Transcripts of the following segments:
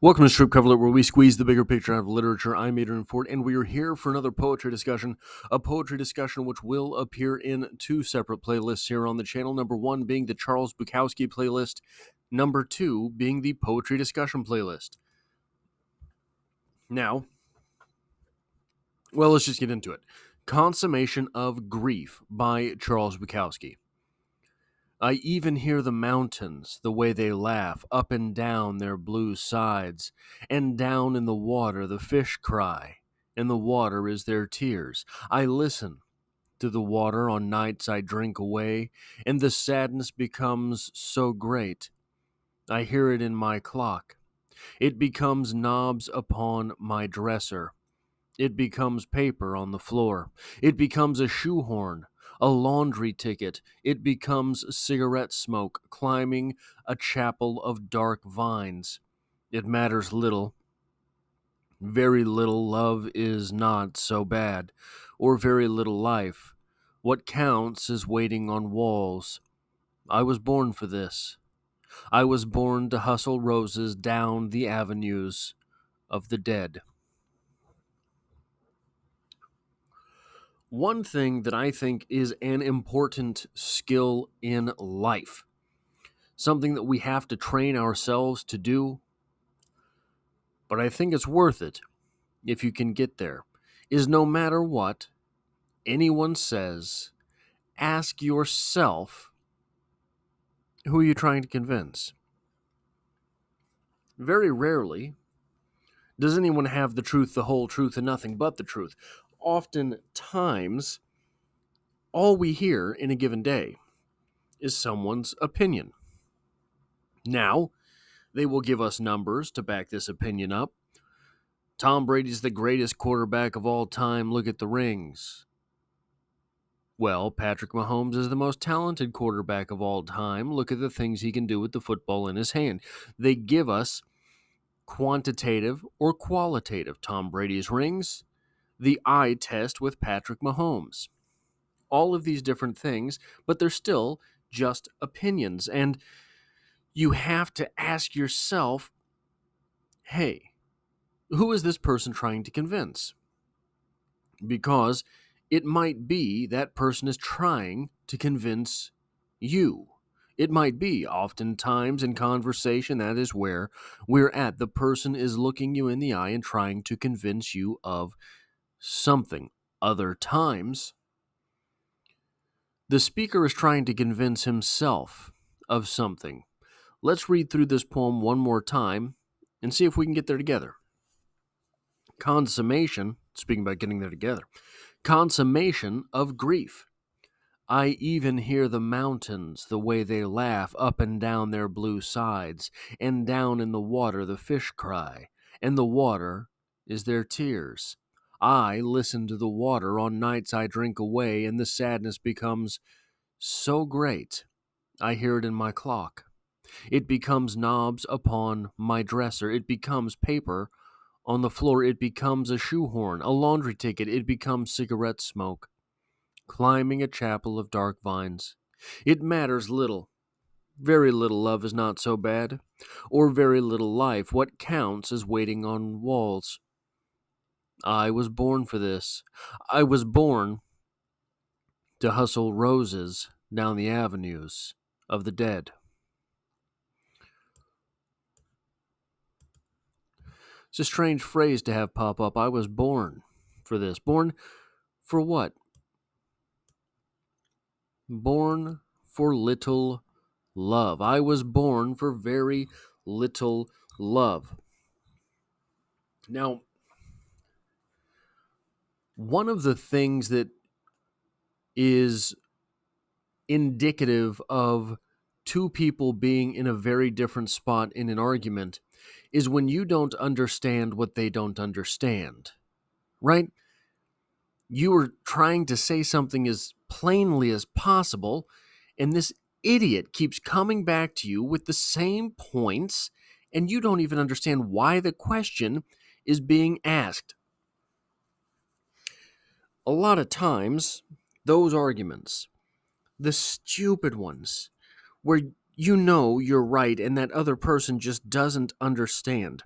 Welcome to Strip Coverlet, where we squeeze the bigger picture out of literature. I'm Adrian Ford, and we are here for another poetry discussion. A poetry discussion which will appear in two separate playlists here on the channel. Number one being the Charles Bukowski playlist. Number two being the poetry discussion playlist. Now, let's just get into it. Consummation of Grief by Charles Bukowski. I even hear the mountains, the way they laugh, up and down their blue sides, and down in the water the fish cry, and the water is their tears. I listen to the water on nights I drink away, and the sadness becomes so great. I hear it in my clock. It becomes knobs upon my dresser. It becomes paper on the floor. It becomes a shoehorn, a laundry ticket. It becomes cigarette smoke climbing a chapel of dark vines. It matters little. Very little love is not so bad, or very little life. What counts is waiting on walls. I was born for this. I was born to hustle roses down the avenues of the dead. One thing that I think is an important skill in life, something that we have to train ourselves to do, but I think it's worth it if you can get there, is no matter what anyone says, ask yourself, who are you trying to convince? Very rarely does anyone have the truth, the whole truth, and nothing but the truth. Oftentimes, all we hear in a given day is someone's opinion. Now, they will give us numbers to back this opinion up. Tom Brady's the greatest quarterback of all time. Look at the rings. Well, Patrick Mahomes is the most talented quarterback of all time. Look at the things he can do with the football in his hand. They give us quantitative or qualitative. Tom Brady's rings, the eye test with Patrick Mahomes. All of these different things, but they're still just opinions. And you have to ask yourself, hey, who is this person trying to convince? Because it might be that person is trying to convince you. It might be, oftentimes in conversation, that is where we're at. The person is looking you in the eye and trying to convince you of something. Other times, the speaker is trying to convince himself of something. Let's read through this poem one more time and see if we can get there together. Consummation, speaking about getting there together, consummation of grief. I even hear the mountains, the way they laugh up and down their blue sides, and down in the water the fish cry, and the water is their tears. I listen to the water on nights I drink away, and the sadness becomes so great. I hear it in my clock. It becomes knobs upon my dresser. It becomes paper on the floor. It becomes a shoehorn, a laundry ticket. It becomes cigarette smoke climbing a chapel of dark vines. It matters little. Very little love is not so bad, or very little life. What counts is waiting on walls. I was born for this. I was born to hustle roses down the avenues of the dead. It's a strange phrase to have pop up. I was born for this. Born for what? Born for little love. I was born for very little love. Now, one of the things that is indicative of two people being in a very different spot in an argument is when you don't understand what they don't understand, right? You are trying to say something as plainly as possible, and this idiot keeps coming back to you with the same points, and you don't even understand why the question is being asked. A lot of times, those arguments, the stupid ones, where you know you're right and that other person just doesn't understand,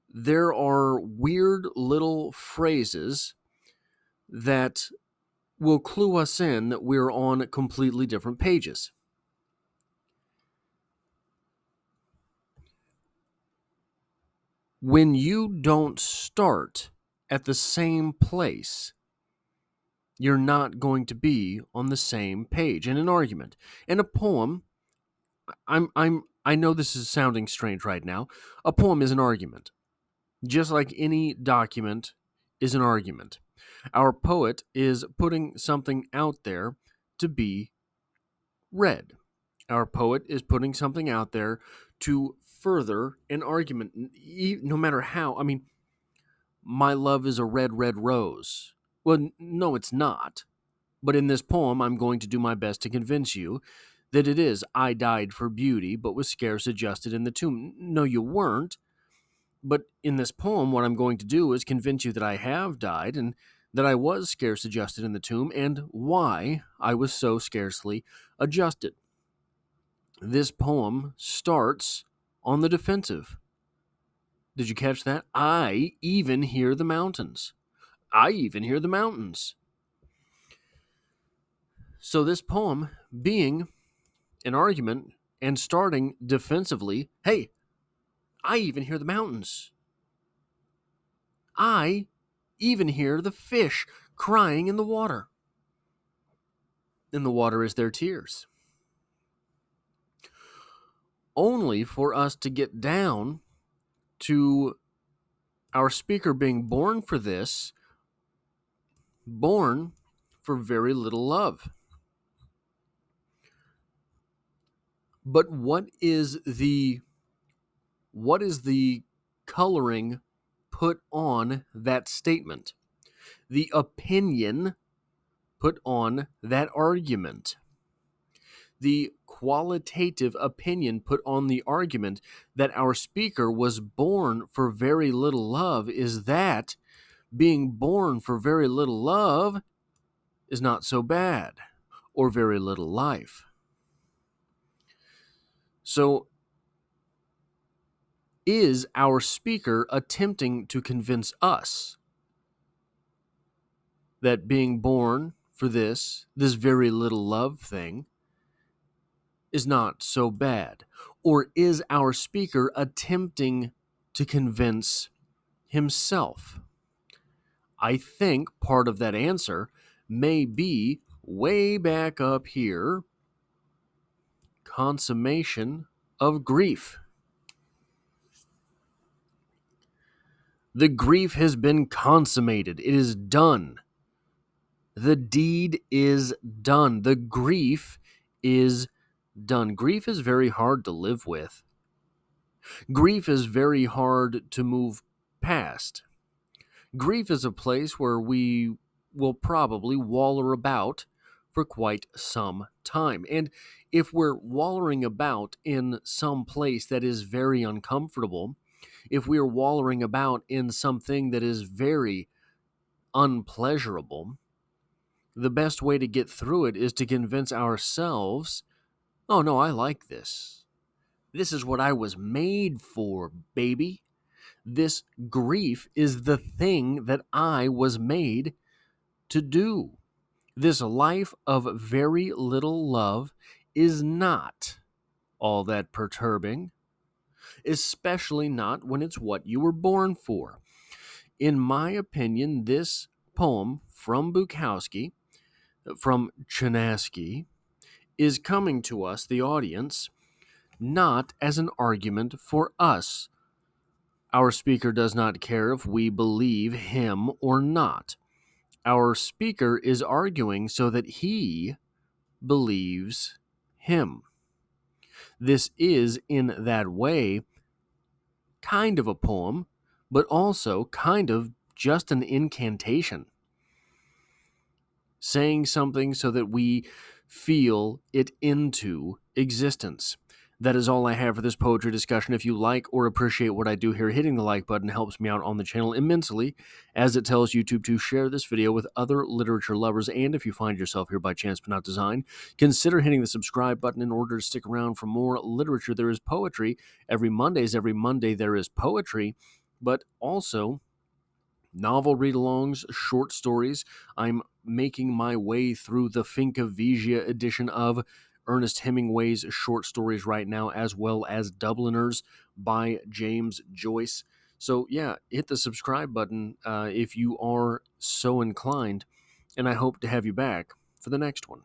there are weird little phrases that will clue us in that we're on completely different pages. When you don't start at the same place, you're not going to be on the same page in an argument. In a poem, I know this is sounding strange right now. A poem is an argument. Just like any document is an argument. Our poet is putting something out there to be read. Our poet is putting something out there to further an argument, no matter how. I mean, my love is a red, red rose. Well, no, it's not. But in this poem, I'm going to do my best to convince you that it is. I died for beauty, but was scarce adjusted in the tomb. No, you weren't. But in this poem, what I'm going to do is convince you that I have died and that I was scarce adjusted in the tomb and why I was so scarcely adjusted. This poem starts on the defensive. Did you catch that? I even hear the mountains. I even hear the mountains. So this poem being an argument and starting defensively, hey, I even hear the mountains. I even hear the fish crying in the water. And the water is their tears. Only for us to get down to our speaker being born for this, born for very little love. But what is the coloring put on that statement? The opinion put on that argument. The qualitative opinion put on the argument that our speaker was born for very little love is that being born for very little love is not so bad, or very little life. So, is our speaker attempting to convince us that being born for this very little love thing is not so bad? Or is our speaker attempting to convince himself? I think part of that answer may be way back up here, consummation of grief. The grief has been consummated. It is done. The deed is done. The grief is done. Grief is very hard to live with. Grief is very hard to move past. Grief is a place where we will probably waller about for quite some time. And if we're wallering about in some place that is very uncomfortable, if we're wallering about in something that is very unpleasurable, the best way to get through it is to convince ourselves, oh no, I like this. This is what I was made for, baby. This grief is the thing that I was made to do. This life of very little love is not all that perturbing, especially not when it's what you were born for. In my opinion, this poem from Bukowski, from Chinaski, is coming to us, the audience, not as an argument for us. Our speaker does not care if we believe him or not. Our speaker is arguing so that he believes him. This is, in that way, kind of a poem, but also kind of just an incantation. Saying something so that we feel it into existence. That is all I have for this poetry discussion. If you like or appreciate what I do here, hitting the like button helps me out on the channel immensely, as it tells YouTube to share this video with other literature lovers. And if you find yourself here by chance but not design, consider hitting the subscribe button in order to stick around for more literature. There is poetry every Monday. There is poetry but also novel read alongs, short stories. I'm making my way through the Finca Vigia edition of Ernest Hemingway's short stories right now, as well as Dubliners by James Joyce. So, yeah, hit the subscribe button if you are so inclined, and I hope to have you back for the next one.